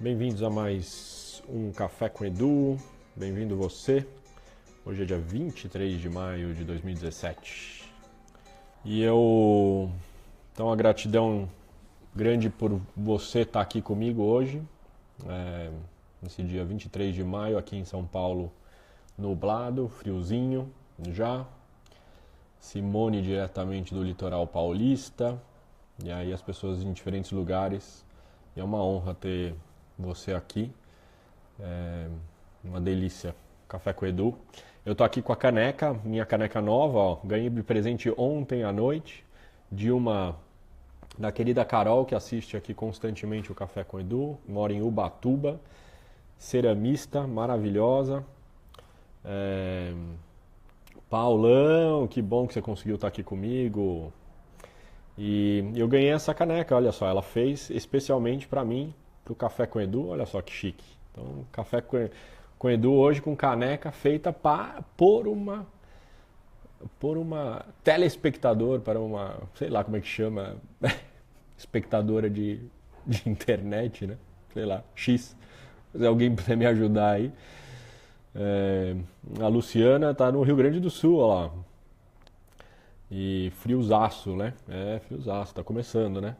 Bem-vindos a mais um Café com Edu. Bem-vindo você. Hoje é dia 23 de maio de 2017. Então, a gratidão grande por você estar aqui comigo hoje, nesse dia 23 de maio, aqui em São Paulo, nublado, friozinho já. Simone diretamente do litoral paulista, e aí as pessoas em diferentes lugares. E é uma honra ter você aqui, uma delícia, Café com Edu. Eu tô aqui com a caneca, minha caneca nova, ó, ganhei de presente ontem à noite, da querida Carol, que assiste aqui constantemente o Café com Edu, mora em Ubatuba, ceramista, maravilhosa. Paulão, que bom que você conseguiu estar aqui comigo. E eu ganhei essa caneca, olha só, ela fez especialmente para mim, pro Café com Edu, olha só que chique. Então, Café com Edu hoje com caneca feita por uma telespectador, para uma, sei lá como é que chama, espectadora de internet, né? Sei lá, X. Se alguém puder me ajudar aí. A Luciana tá no Rio Grande do Sul, ó lá. E friozaço, né? Friozaço, tá começando, né?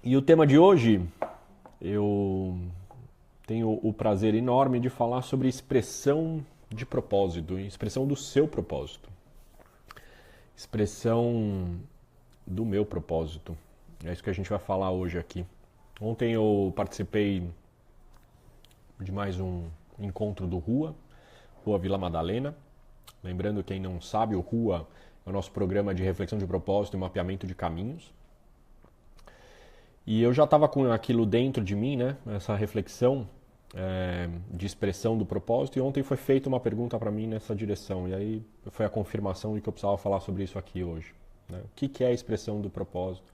E o tema de hoje, eu tenho o prazer enorme de falar sobre expressão de propósito, expressão do seu propósito. Expressão do meu propósito. É isso que a gente vai falar hoje aqui. Ontem eu participei de mais um encontro do Rua Vila Madalena. Lembrando, quem não sabe, o Rua é o nosso programa de reflexão de propósito e mapeamento de caminhos. E eu já estava com aquilo dentro de mim, né? Essa reflexão de expressão do propósito. E ontem foi feita uma pergunta para mim nessa direção. E aí foi a confirmação de que eu precisava falar sobre isso aqui hoje, né? O que é a expressão do propósito?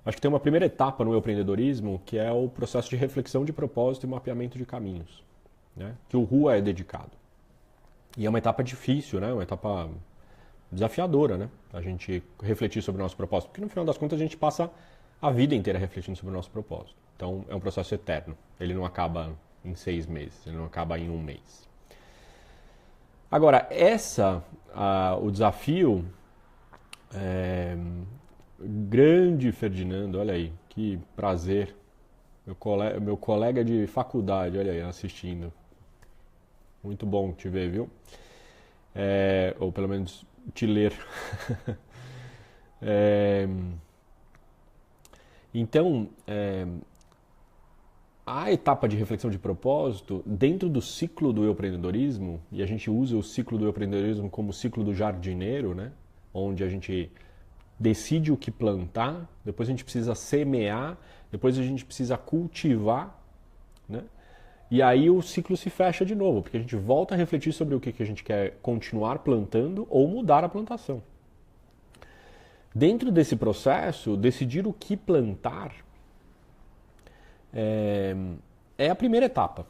Acho que tem uma primeira etapa no empreendedorismo, que é o processo de reflexão de propósito e mapeamento de caminhos, né? Que o Rua é dedicado. E é uma etapa difícil, né? Uma etapa desafiadora, né? A gente refletir sobre o nosso propósito. Porque no final das contas a gente passa a vida inteira refletindo sobre o nosso propósito. Então é um processo eterno. Ele não acaba em 6 meses, ele não acaba em 1 mês. Agora, o desafio, grande Ferdinando, olha aí, que prazer. Meu colega de faculdade, olha aí, assistindo. Muito bom te ver, viu? Ou pelo menos te ler. Então, a etapa de reflexão de propósito, dentro do ciclo do empreendedorismo, e a gente usa o ciclo do empreendedorismo como o ciclo do jardineiro, né? Onde a gente decide o que plantar, depois a gente precisa semear, depois a gente precisa cultivar, né? E aí o ciclo se fecha de novo, porque a gente volta a refletir sobre o que a gente quer continuar plantando ou mudar a plantação. Dentro desse processo, decidir o que plantar é a primeira etapa.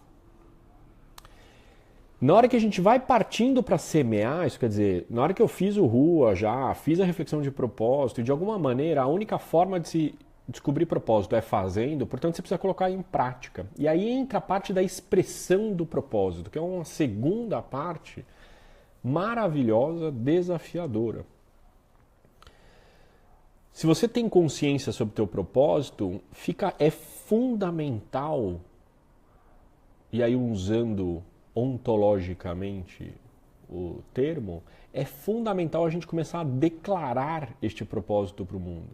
Na hora que a gente vai partindo para semear, isso quer dizer, na hora que eu fiz o Rua já, fiz a reflexão de propósito, e de alguma maneira a única forma de se descobrir propósito é fazendo, portanto você precisa colocar em prática. E aí entra a parte da expressão do propósito, que é uma segunda parte maravilhosa, desafiadora. Se você tem consciência sobre o teu propósito, é fundamental, e aí usando ontologicamente o termo, é fundamental a gente começar a declarar este propósito para o mundo.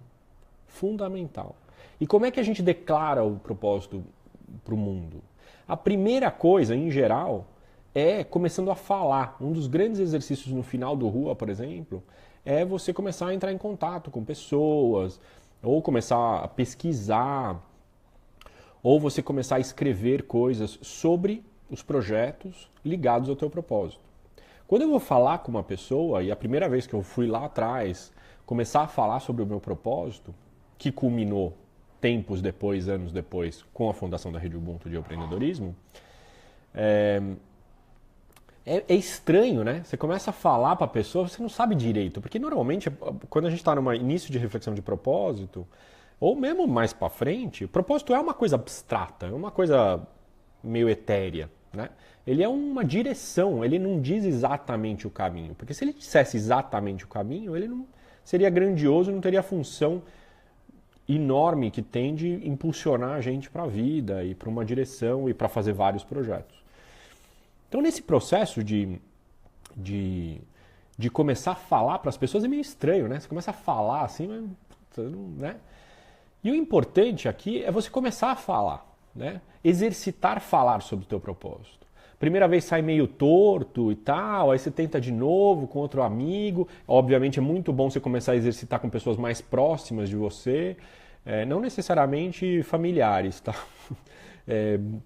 Fundamental. E como é que a gente declara o propósito para o mundo? A primeira coisa, em geral, é começando a falar. Um dos grandes exercícios no final do Rua, por exemplo, é você começar a entrar em contato com pessoas, ou começar a pesquisar, ou você começar a escrever coisas sobre os projetos ligados ao teu propósito. Quando eu vou falar com uma pessoa, e a primeira vez que eu fui lá atrás, começar a falar sobre o meu propósito, que culminou tempos depois, anos depois, com a fundação da Rede Ubuntu de Empreendedorismo, é estranho, né? Você começa a falar para a pessoa, você não sabe direito, porque normalmente, quando a gente está no início de reflexão de propósito, Ou mesmo mais para frente, o propósito é uma coisa abstrata, é uma coisa meio etérea, né? Ele é uma direção, ele não diz exatamente o caminho. Porque se ele dissesse exatamente o caminho, ele não seria grandioso, não teria a função enorme que tem de impulsionar a gente para a vida e para uma direção e para fazer vários projetos. Então, nesse processo de começar a falar para as pessoas é meio estranho, né? Você começa a falar assim, mas, né? E o importante aqui é você começar a falar, né? Exercitar falar sobre o teu propósito. Primeira vez sai meio torto e tal, aí você tenta de novo com outro amigo. Obviamente é muito bom você começar a exercitar com pessoas mais próximas de você, não necessariamente familiares, tá?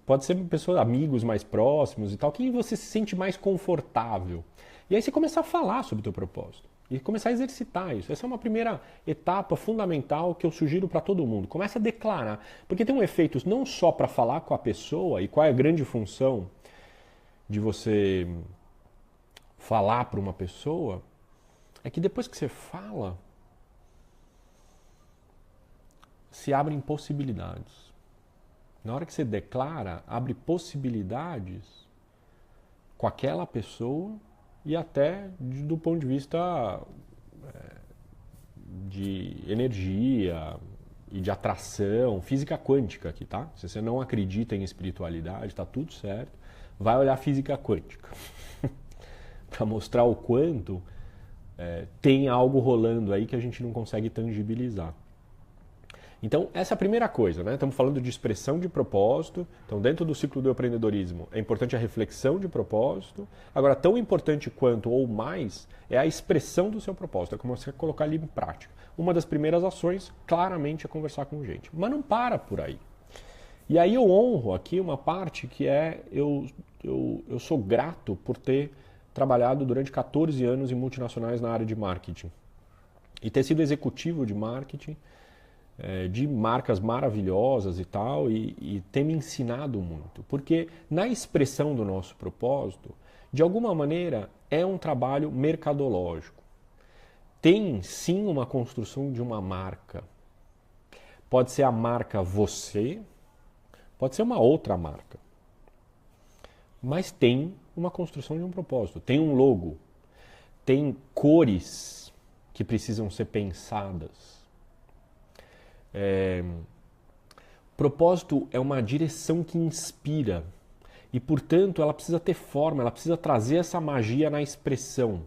Pode ser pessoas, amigos mais próximos e tal, quem você se sente mais confortável. E aí você começar a falar sobre o teu propósito e começar a exercitar isso. Essa é uma primeira etapa fundamental que eu sugiro para todo mundo. Começa a declarar, porque tem um efeito não só para falar com a pessoa e qual é a grande função de você falar para uma pessoa, é que depois que você fala, se abrem possibilidades. Na hora que você declara, abre possibilidades com aquela pessoa e até do ponto de vista de energia e de atração, física quântica aqui, tá? Se você não acredita em espiritualidade, tá tudo certo. Vai olhar física quântica para mostrar o quanto tem algo rolando aí que a gente não consegue tangibilizar. Então, essa é a primeira coisa, né? Estamos falando de expressão de propósito. Então, dentro do ciclo do empreendedorismo, é importante a reflexão de propósito. Agora, tão importante quanto ou mais é a expressão do seu propósito, é como você colocar ele em prática. Uma das primeiras ações, claramente, é conversar com gente. Mas não para por aí. E aí eu honro aqui uma parte que eu sou grato por ter trabalhado durante 14 anos em multinacionais na área de marketing. E ter sido executivo de marketing, de marcas maravilhosas e tal, e ter me ensinado muito. Porque na expressão do nosso propósito, de alguma maneira, é um trabalho mercadológico. Tem sim uma construção de uma marca. Pode ser a marca você, pode ser uma outra marca. Mas tem uma construção de um propósito, tem um logo, tem cores que precisam ser pensadas. Propósito é uma direção que inspira e, portanto, ela precisa ter forma, ela precisa trazer essa magia na expressão.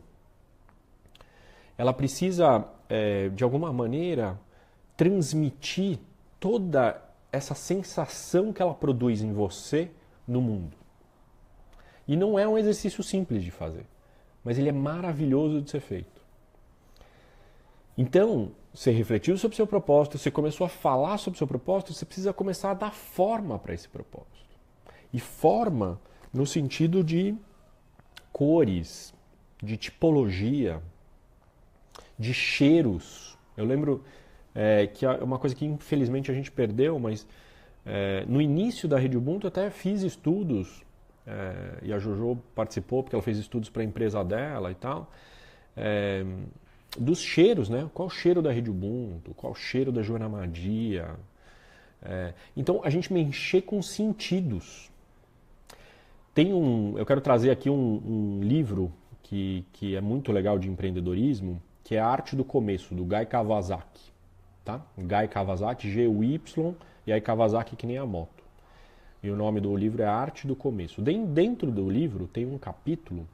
Ela precisa, de alguma maneira, transmitir toda essa sensação que ela produz em você no mundo. E não é um exercício simples de fazer, mas ele é maravilhoso de ser feito. Então, você refletiu sobre o seu propósito, você começou a falar sobre o seu propósito, você precisa começar a dar forma para esse propósito. E forma no sentido de cores, de tipologia, de cheiros. Eu lembro que é uma coisa que infelizmente a gente perdeu, mas no início da Rede Ubuntu eu até fiz estudos, e a Jojo participou porque ela fez estudos para a empresa dela e tal, dos cheiros, né? Qual o cheiro da Rede Ubuntu, qual o cheiro da Joana Madia. Então a gente mexer com sentidos. Eu quero trazer aqui um livro que é muito legal de empreendedorismo, que é A Arte do Começo, do Guy Kawasaki. Tá? Guy Kawasaki, G-U-Y, e aí Kawasaki que nem a moto. E o nome do livro é A Arte do Começo. Dentro do livro tem um capítulo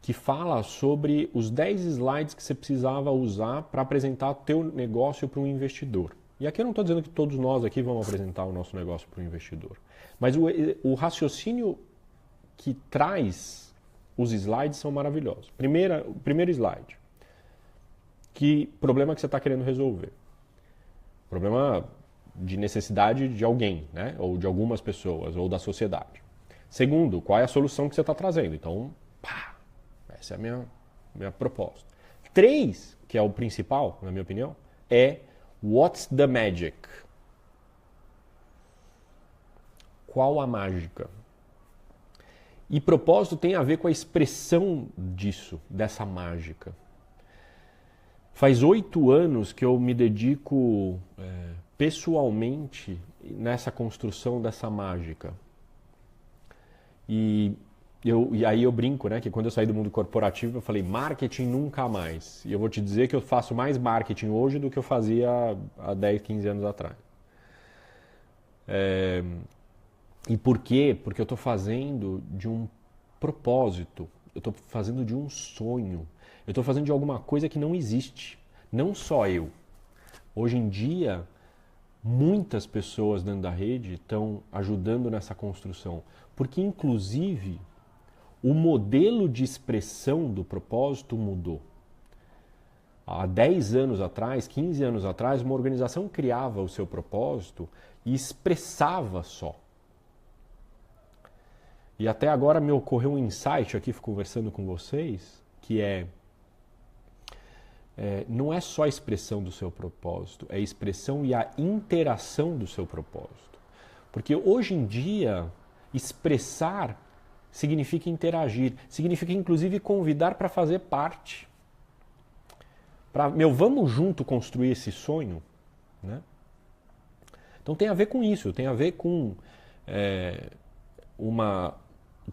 que fala sobre os 10 slides que você precisava usar para apresentar o teu negócio para um investidor. E aqui eu não estou dizendo que todos nós aqui vamos apresentar o nosso negócio para um investidor. Mas o raciocínio que traz os slides são maravilhosos. O primeiro slide. Que problema que você está querendo resolver? Problema de necessidade de alguém, né? Ou de algumas pessoas, ou da sociedade. Segundo, qual é a solução que você está trazendo? Então, essa é a minha proposta. 3, que é o principal, na minha opinião, é What's the Magic? Qual a mágica? E propósito tem a ver com a expressão disso, dessa mágica. Faz 8 anos que eu me dedico pessoalmente nessa construção dessa mágica. E aí eu brinco, né, que quando eu saí do mundo corporativo eu falei marketing nunca mais. E eu vou te dizer que eu faço mais marketing hoje do que eu fazia há 10, 15 anos atrás. E por quê? Porque eu estou fazendo de um propósito, eu estou fazendo de um sonho, eu estou fazendo de alguma coisa que não existe. Não só eu. Hoje em dia, muitas pessoas dentro da rede estão ajudando nessa construção. Porque, inclusive, o modelo de expressão do propósito mudou. Há 10 anos atrás, 15 anos atrás, uma organização criava o seu propósito e expressava só. E até agora me ocorreu um insight aqui conversando com vocês, que não é só a expressão do seu propósito, é a expressão e a interação do seu propósito. Porque hoje em dia, expressar significa interagir, significa inclusive convidar para fazer parte. Vamos junto construir esse sonho, né? Então tem a ver com isso, tem a ver com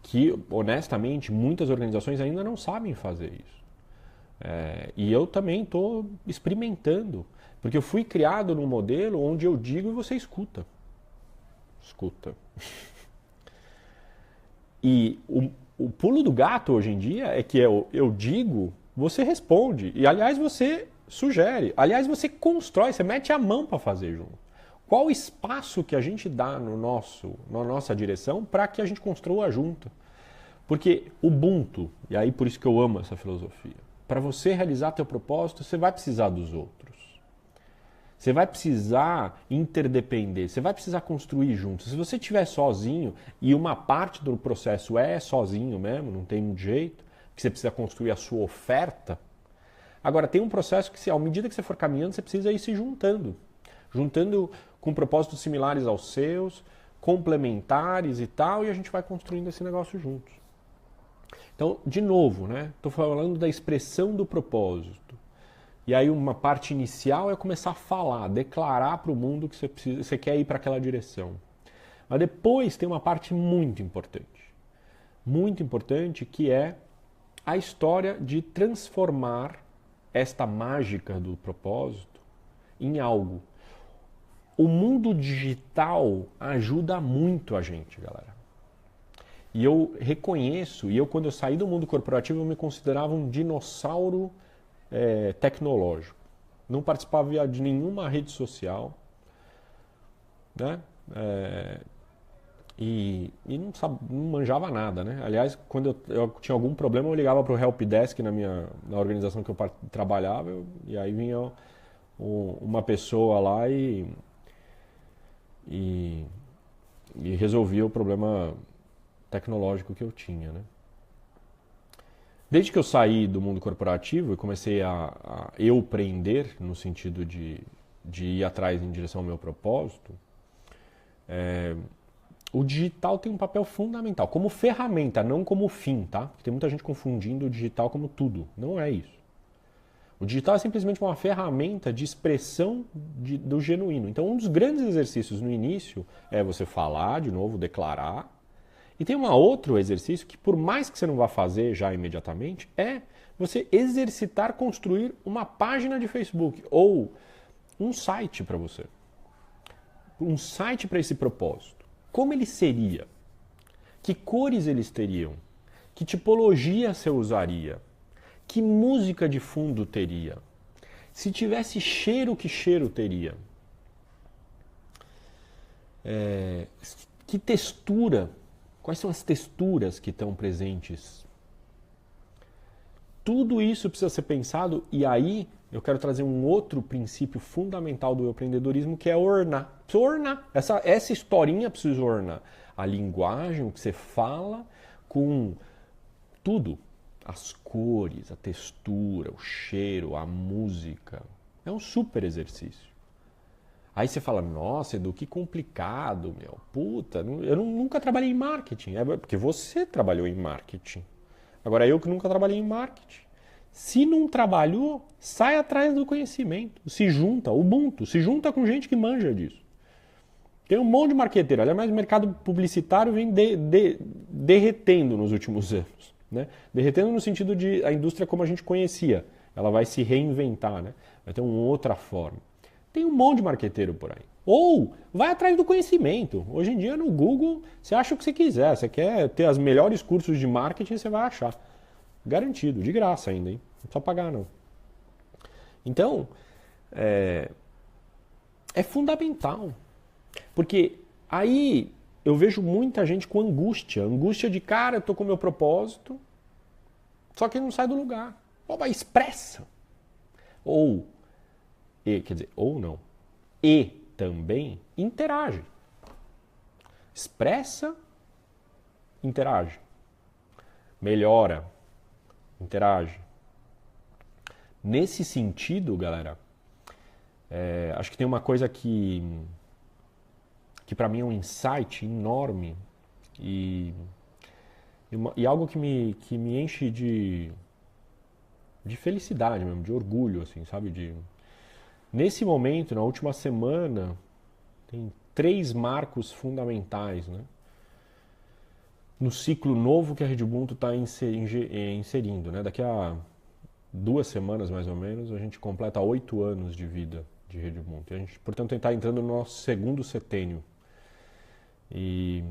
que, honestamente, muitas organizações ainda não sabem fazer isso. E eu também estou experimentando, porque eu fui criado num modelo onde eu digo e você escuta. Escuta. E o pulo do gato hoje em dia é que eu digo, você responde. E, aliás, você sugere. Aliás, você constrói, você mete a mão para fazer junto. Qual o espaço que a gente dá na nossa direção para que a gente construa junto? Porque Ubuntu, e aí por isso que eu amo essa filosofia, para você realizar teu propósito, você vai precisar dos outros. Você vai precisar interdepender, você vai precisar construir juntos. Se você estiver sozinho, e uma parte do processo é sozinho mesmo, não tem jeito, que você precisa construir a sua oferta. Agora, tem um processo que, à medida que você for caminhando, você precisa ir se juntando. Juntando com propósitos similares aos seus, complementares e tal, e a gente vai construindo esse negócio juntos. Então, de novo, né? Estou falando da expressão do propósito. E aí uma parte inicial é começar a falar, declarar para o mundo que você quer ir para aquela direção. Mas depois tem uma parte muito importante, que é a história de transformar esta mágica do propósito em algo. O mundo digital ajuda muito a gente, galera. E eu reconheço, quando eu saí do mundo corporativo, eu me considerava um dinossauro tecnológico. Não participava de nenhuma rede social, né? E não manjava nada, né? Aliás, quando eu tinha algum problema, eu ligava para o helpdesk na organização que eu trabalhava, e aí vinha uma pessoa lá e resolvia o problema tecnológico que eu tinha, né? Desde que eu saí do mundo corporativo e comecei a eu empreender, no sentido de ir atrás em direção ao meu propósito, o digital tem um papel fundamental, como ferramenta, não como fim, tá? Tem muita gente confundindo o digital como tudo. Não é isso. O digital é simplesmente uma ferramenta de expressão do genuíno. Então, um dos grandes exercícios no início é você falar, de novo, declarar. E tem um outro exercício que, por mais que você não vá fazer já imediatamente, é você exercitar, construir uma página de Facebook ou um site para você. Um site para esse propósito. Como ele seria? Que cores eles teriam? Que tipologia você usaria? Que música de fundo teria? Se tivesse cheiro, que cheiro teria? Que textura? Quais são as texturas que estão presentes? Tudo isso precisa ser pensado, e aí eu quero trazer um outro princípio fundamental do empreendedorismo, que é ornar. Precisa ornar. Essa historinha precisa ornar. A linguagem, o que você fala, com tudo. As cores, a textura, o cheiro, a música. É um super exercício. Aí você fala, nossa, Edu, que complicado, meu. Puta, eu nunca trabalhei em marketing. É porque você trabalhou em marketing. Agora eu que nunca trabalhei em marketing. Se não trabalhou, sai atrás do conhecimento. Se junta, Ubuntu, se junta com gente que manja disso. Tem um monte de marqueteiro. Aliás, o mercado publicitário vem derretendo nos últimos anos. Né? Derretendo no sentido de a indústria como a gente conhecia. Ela vai se reinventar, né? Vai ter uma outra forma. Tem um monte de marqueteiro por aí. Ou vai atrás do conhecimento. Hoje em dia no Google você acha o que você quiser. Você quer ter os melhores cursos de marketing, você vai achar. Garantido, de graça ainda, hein? Não precisa pagar não. Então, é fundamental. Porque aí eu vejo muita gente com angústia. Angústia de, cara, eu tô com o meu propósito, só que ele não sai do lugar. Oba, expressa. Ou não. E também interage. Expressa, interage. Melhora, interage. Nesse sentido, galera, acho que tem uma coisa que para mim é um insight enorme e algo que me enche de felicidade mesmo, de orgulho, assim, sabe? Nesse momento, na última semana, tem 3 marcos fundamentais, né? No ciclo novo que a Rede Ubuntu está inserindo, né? Daqui a 2 semanas, mais ou menos, a gente completa 8 anos de vida de Rede Ubuntu. A gente, portanto, está entrando no nosso 2º setênio. E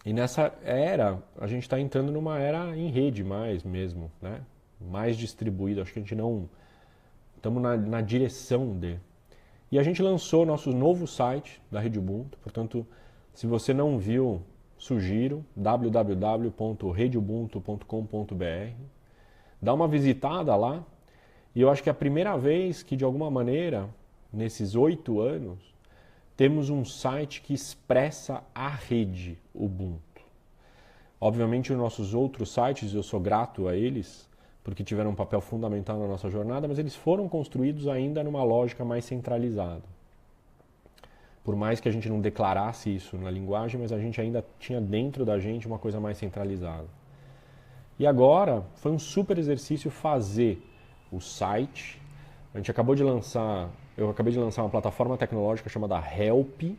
nessa era, a gente está entrando numa era em rede mais mesmo, né? Mais distribuída. Acho que a gente não... Estamos na direção de... E a gente lançou nosso novo site da Rede Ubuntu. Portanto, se você não viu, sugiro www.redeubuntu.com.br. Dá uma visitada lá. E eu acho que é a primeira vez que, de alguma maneira, nesses 8 anos, temos um site que expressa a rede Ubuntu. Obviamente, os nossos outros sites, eu sou grato a eles, porque tiveram um papel fundamental na nossa jornada, mas eles foram construídos ainda numa lógica mais centralizada. Por mais que a gente não declarasse isso na linguagem, mas a gente ainda tinha dentro da gente uma coisa mais centralizada. E agora, foi um super exercício fazer o site. A gente acabou de lançar, eu acabei de lançar uma plataforma tecnológica chamada Help,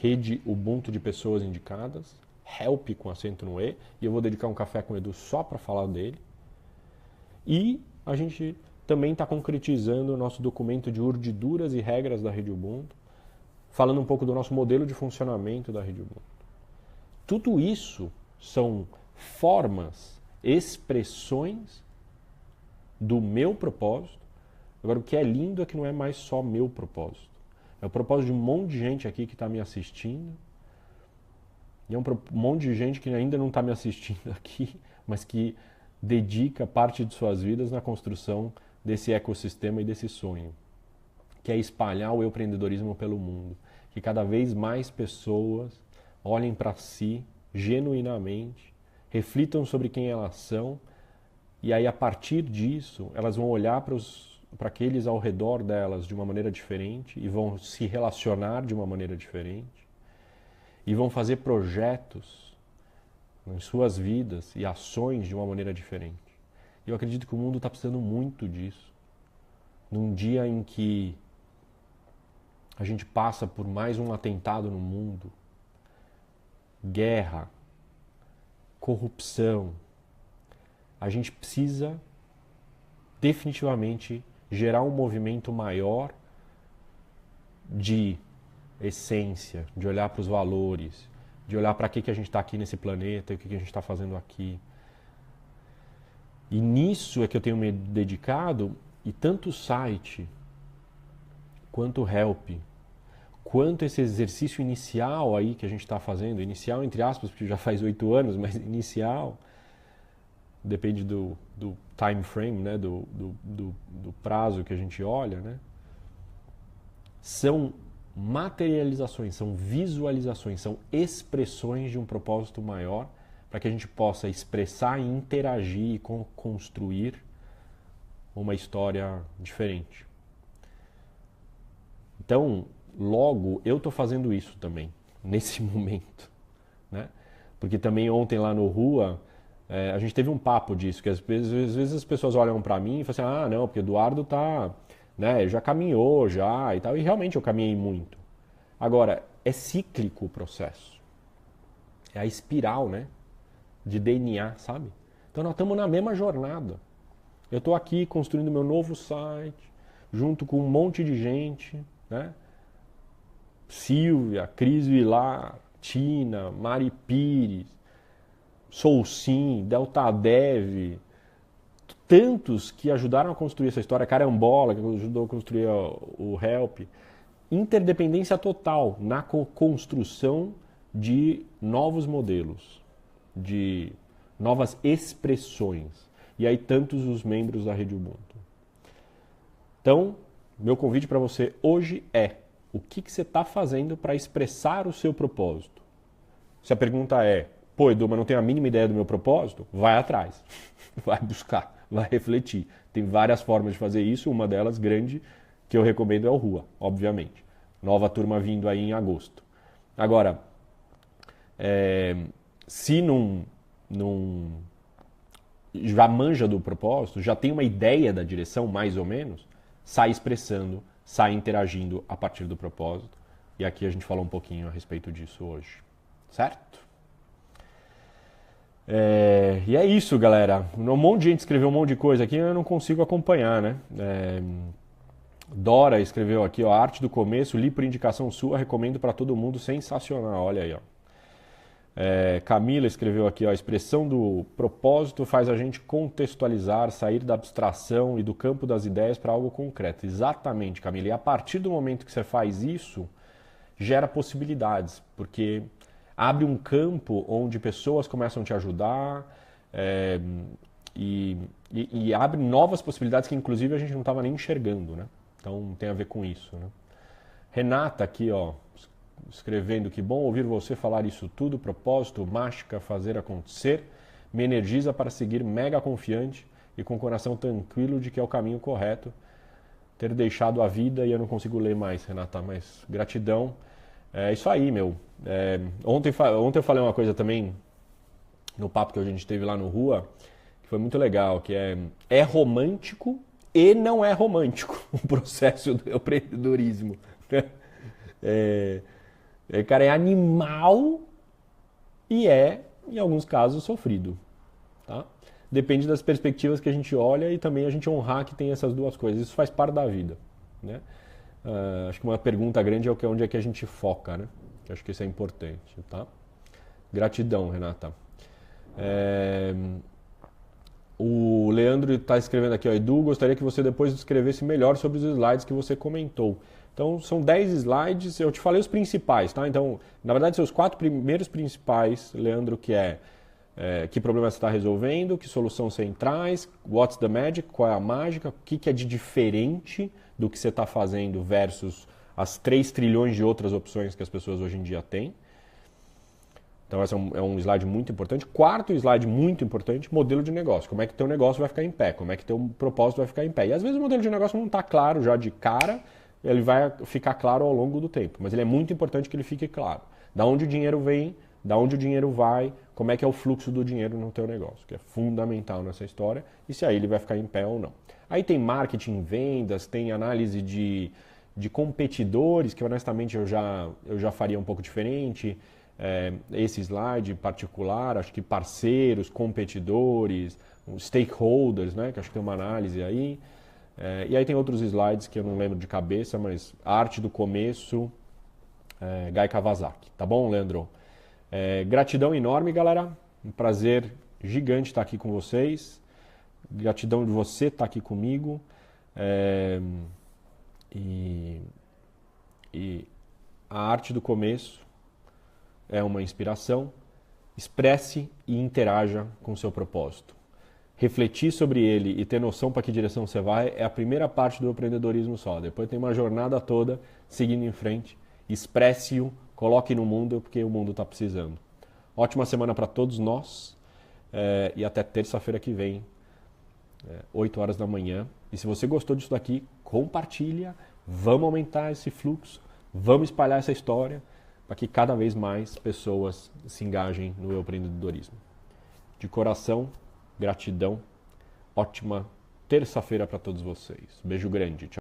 Rede Ubuntu de Pessoas Indicadas, Help com acento no E, e eu vou dedicar um café com o Edu só para falar dele. E a gente também está concretizando o nosso documento de urdiduras e regras da Rede Ubuntu, falando um pouco do nosso modelo de funcionamento da Rede Ubuntu. Tudo isso são formas, expressões do meu propósito. Agora, o que é lindo é que não é mais só meu propósito. É o propósito de um monte de gente aqui que está me assistindo. E é um monte de gente que ainda não está me assistindo aqui, mas que dedica parte de suas vidas na construção desse ecossistema e desse sonho, que é espalhar o empreendedorismo pelo mundo. Que cada vez mais pessoas olhem para si genuinamente, reflitam sobre quem elas são, e aí a partir disso elas vão olhar para aqueles ao redor delas de uma maneira diferente e vão se relacionar de uma maneira diferente e vão fazer projetos em suas vidas e ações de uma maneira diferente. Eu acredito que o mundo está precisando muito disso. Num dia em que a gente passa por mais um atentado no mundo, guerra, corrupção, a gente precisa definitivamente gerar um movimento maior de essência, de olhar para os valores, de olhar para que a gente está aqui nesse planeta e o que a gente está fazendo aqui. E nisso é que eu tenho me dedicado, e tanto o site, quanto o Help, quanto esse exercício inicial aí que a gente está fazendo, inicial entre aspas, porque já faz 8 anos, mas inicial, depende do time frame, né, do prazo que a gente olha, né, são materializações, são visualizações, são expressões de um propósito maior para que a gente possa expressar e interagir e construir uma história diferente. Então, logo, eu estou fazendo isso também, nesse momento, né? Porque também ontem lá no Rua, A gente teve um papo disso, que às vezes as pessoas olham para mim e falam assim, não, porque o Eduardo tá, né, já caminhou já e tal, e realmente eu caminhei muito. Agora, é cíclico o processo. É a espiral, né, de DNA, sabe? Então nós estamos na mesma jornada. Eu estou aqui construindo meu novo site, junto com um monte de gente, né? Silvia, Cris Vilar, Tina, Mari Pires, Soulsim, Delta Dev, tantos que ajudaram a construir essa história, Carambola, que ajudou a construir o Help. Interdependência total na construção de novos modelos, de novas expressões. E aí tantos os membros da Rede Ubuntu. Então, meu convite para você hoje é: o que você está fazendo para expressar o seu propósito? Se a pergunta é, pô, Edu, mas não tenho a mínima ideia do meu propósito, vai atrás, vai buscar, vai refletir. Tem várias formas de fazer isso, uma delas grande que eu recomendo é o Rua, obviamente. Nova turma vindo aí em agosto. Agora, se não já manja do propósito, já tem uma ideia da direção, mais ou menos, sai expressando, sai interagindo a partir do propósito. E aqui a gente falou um pouquinho a respeito disso hoje. Certo? E é isso, galera. Um monte de gente escreveu um monte de coisa aqui, eu não consigo acompanhar, né? Dora escreveu aqui, ó, arte do começo, li por indicação sua, recomendo para todo mundo, sensacional. Olha aí, ó. Camila escreveu aqui, ó, a expressão do propósito faz a gente contextualizar, sair da abstração e do campo das ideias para algo concreto. Exatamente, Camila. E a partir do momento que você faz isso, gera possibilidades, porque abre um campo onde pessoas começam a te ajudar e abre novas possibilidades que inclusive a gente não estava nem enxergando, né? Então tem a ver com isso, né? Renata aqui, ó, escrevendo que bom ouvir você falar isso tudo, propósito, mágica, fazer acontecer, me energiza para seguir mega confiante e com o coração tranquilo de que é o caminho correto, ter deixado a vida e eu não consigo ler mais, Renata, mas gratidão. É isso aí, meu. Ontem eu falei uma coisa também no papo que a gente teve lá no Rua, que foi muito legal, que é romântico e não é romântico o processo do empreendedorismo. Cara, é animal e em alguns casos, sofrido. Tá? Depende das perspectivas que a gente olha e também a gente honrar que tem essas duas coisas. Isso faz parte da vida, né? Acho que uma pergunta grande é onde é que a gente foca, né? Acho que isso é importante, tá? Gratidão, Renata. O Leandro está escrevendo aqui, ó, Edu, gostaria que você depois escrevesse melhor sobre os slides que você comentou. Então, são 10 slides, eu te falei os principais, tá? Então, na verdade, são os 4 primeiros principais, Leandro, que que problema você está resolvendo, que solução você traz, what's the magic, qual é a mágica, o que é de diferente do que você está fazendo versus as 3 trilhões de outras opções que as pessoas hoje em dia têm. Então, esse é um slide muito importante. Quarto slide muito importante, modelo de negócio. Como é que teu negócio vai ficar em pé? Como é que teu propósito vai ficar em pé? E às vezes o modelo de negócio não está claro já de cara, ele vai ficar claro ao longo do tempo. Mas ele é muito importante que ele fique claro. Da onde o dinheiro vem, da onde o dinheiro vai, como é que é o fluxo do dinheiro no teu negócio, que é fundamental nessa história, e se aí ele vai ficar em pé ou não. Aí tem marketing, vendas, tem análise de competidores, que honestamente eu já faria um pouco diferente. Esse slide particular, acho que parceiros, competidores, stakeholders, né, que acho que tem uma análise aí. E aí tem outros slides que eu não lembro de cabeça, mas a arte do começo, Guy Kawasaki. Tá bom, Leandro? Gratidão enorme, galera. Um prazer gigante estar aqui com vocês. Gratidão de você estar aqui comigo. E a arte do começo é uma inspiração. Expresse e interaja com o seu propósito. Refletir sobre ele e ter noção para que direção você vai é a primeira parte do empreendedorismo só. Depois tem uma jornada toda seguindo em frente. Expresse-o, coloque no mundo, porque o mundo está precisando. Ótima semana para todos nós e até terça-feira que vem, 8 horas da manhã. E se você gostou disso daqui, compartilha, vamos aumentar esse fluxo, vamos espalhar essa história para que cada vez mais pessoas se engajem no empreendedorismo. De coração, gratidão. Ótima terça-feira para todos vocês. Beijo grande. Tchau.